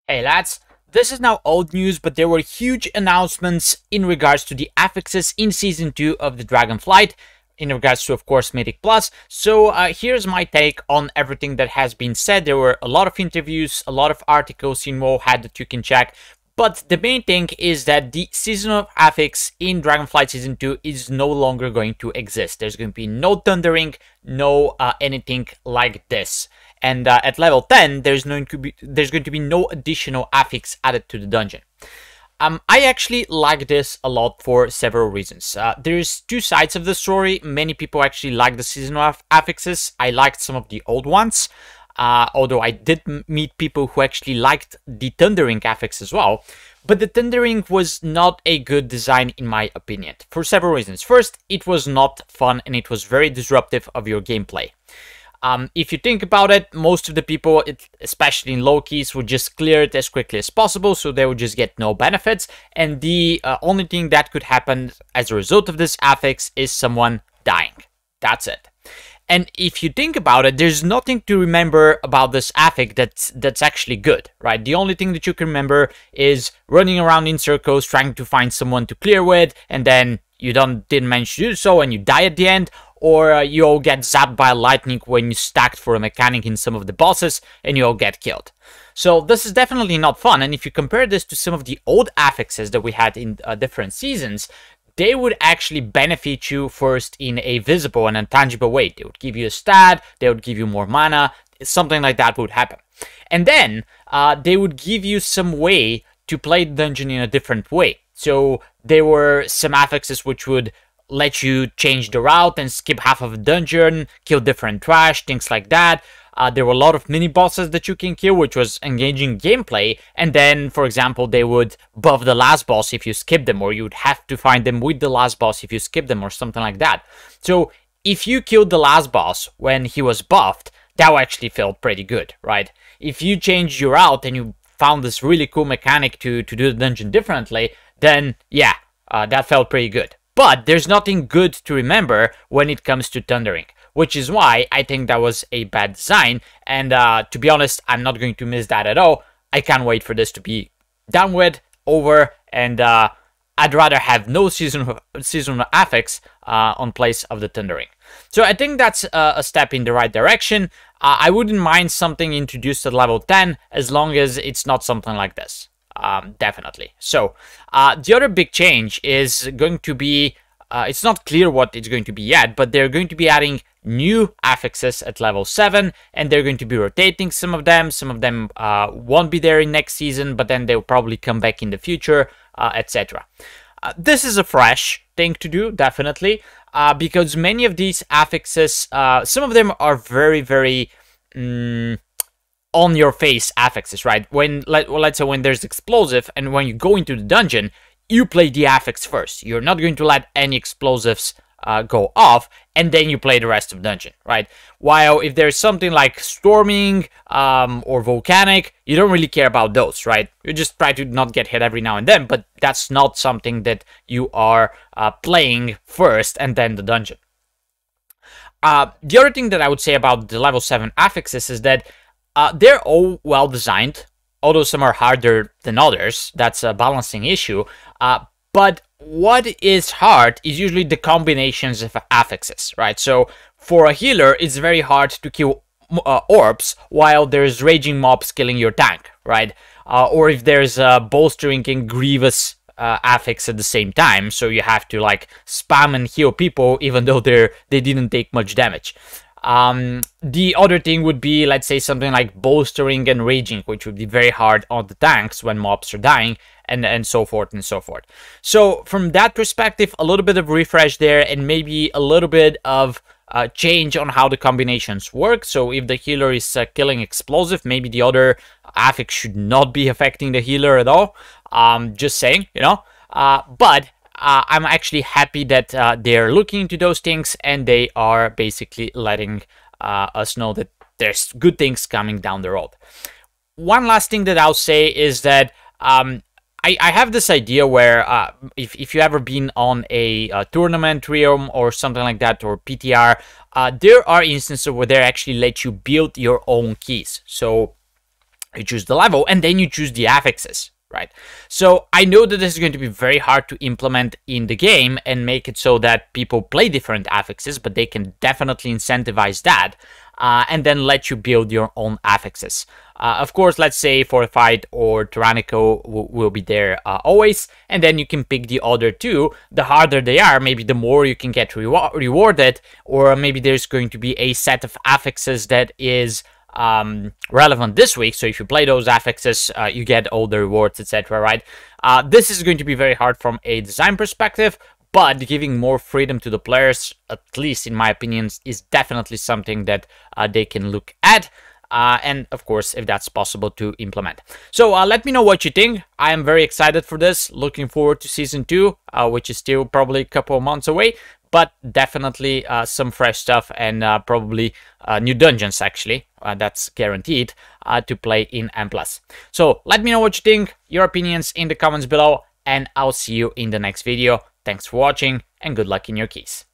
Hey lads, this is now old news, but there were huge announcements in regards to the affixes in Season 2 of the Dragonflight, in regards to, of course, Mythic Plus. So here's my take on everything that has been said. There were a lot of interviews, a lot of articles in WoW that you can check. But the main thing is that the Season of Affix in Dragonflight Season 2 is no longer going to exist. There's going to be no Thundering, no anything like this. And at level 10, there's going to be no additional affix added to the dungeon. I actually like this a lot for several reasons. There's two sides of the story. Many people actually like the Season of Affixes. I liked some of the old ones. Although I did meet people who actually liked the Thundering affix as well. But the Thundering was not a good design in my opinion, for several reasons. First, it was not fun and it was very disruptive of your gameplay. If you think about it, most of the people, especially in low keys, would just clear it as quickly as possible, so they would just get no benefits. And the only thing that could happen as a result of this affix is someone dying. That's it. And if you think about it, there's nothing to remember about this affix that's actually good, right? The only thing that you can remember is running around in circles, trying to find someone to clear with, and then you didn't manage to do so, and you die at the end, or you all get zapped by lightning when you stacked for a mechanic in some of the bosses, and you all get killed. So this is definitely not fun, and if you compare this to some of the old affixes that we had in different seasons, they would actually benefit you first in a visible and intangible way. They would give you a stat, they would give you more mana, something like that would happen. And then they would give you some way to play the dungeon in a different way. So there were some affixes which would let you change the route and skip half of a dungeon, kill different trash, things like that. There were a lot of mini-bosses that you can kill, which was engaging gameplay, and then, for example, they would buff the last boss if you skip them, or you would have to find them with the last boss if you skip them, or something like that. So, if you killed the last boss when he was buffed, that actually felt pretty good, right? If you changed your route and you found this really cool mechanic to do the dungeon differently, then, yeah, that felt pretty good. But there's nothing good to remember when it comes to Thundering, which is why I think that was a bad design, and to be honest, I'm not going to miss that at all. I can't wait for this to be done with, over, and I'd rather have no seasonal affix on place of the Thundering. So I think that's a step in the right direction. I wouldn't mind something introduced at level 10, as long as it's not something like this. Definitely. So the other big change is going to be, it's not clear what it's going to be yet, but they're going to be adding new affixes at level 7, and they're going to be rotating some of them. Some of them won't be there in next season, but then they'll probably come back in the future, etc. This is a fresh thing to do, definitely, because many of these affixes, some of them are very, very on your face affixes, right? When let's say when there's explosive and when you go into the dungeon, you play the affix first. You're not going to let any explosives go off, and then you play the rest of the dungeon, right? While if there's something like storming or volcanic, you don't really care about those, right? You just try to not get hit every now and then, but that's not something that you are playing first and then the dungeon. The other thing that I would say about the level 7 affixes is that they're all well designed, although some are harder than others. That's a balancing issue. But what is hard is usually the combinations of affixes, right? So for a healer, it's very hard to kill orbs while there's raging mobs killing your tank, right? Or if there's bolstering and grievous affix at the same time, so you have to like spam and heal people even though they didn't take much damage. The other thing would be, let's say, something like bolstering and raging, which would be very hard on the tanks when mobs are dying, and so forth and so forth. So from that perspective, a little bit of refresh there, and maybe a little bit of change on how the combinations work. So if the healer is killing explosive, maybe the other affix should not be affecting the healer at all. Just saying, you know. But I'm actually happy that they're looking into those things, and they are basically letting us know that there's good things coming down the road. One last thing that I'll say is that I have this idea where if you ever been on a tournament realm or something like that, or PTR, there are instances where they actually let you build your own keys. So You choose the level, and then you choose the affixes, right? So I know that this is going to be very hard to implement in the game and make it so that people play different affixes, but they can definitely incentivize that, and then let you build your own affixes. Of course, let's say Fortified or Tyrannical will be there always, and then you can pick the other two. The harder they are, maybe the more you can get rewarded, or maybe there's going to be a set of affixes that is relevant this week, so if you play those affixes, you get all the rewards, etc., right? This is going to be very hard from a design perspective, but giving more freedom to the players, at least in my opinion, is definitely something that they can look at, and of course, if that's possible to implement. So let me know what you think. I am very excited for this, looking forward to Season 2, which is still probably a couple of months away, but definitely some fresh stuff, and probably new dungeons, actually. That's guaranteed to play in M+. So let me know what you think, your opinions in the comments below, and I'll see you in the next video. Thanks for watching, and good luck in your keys.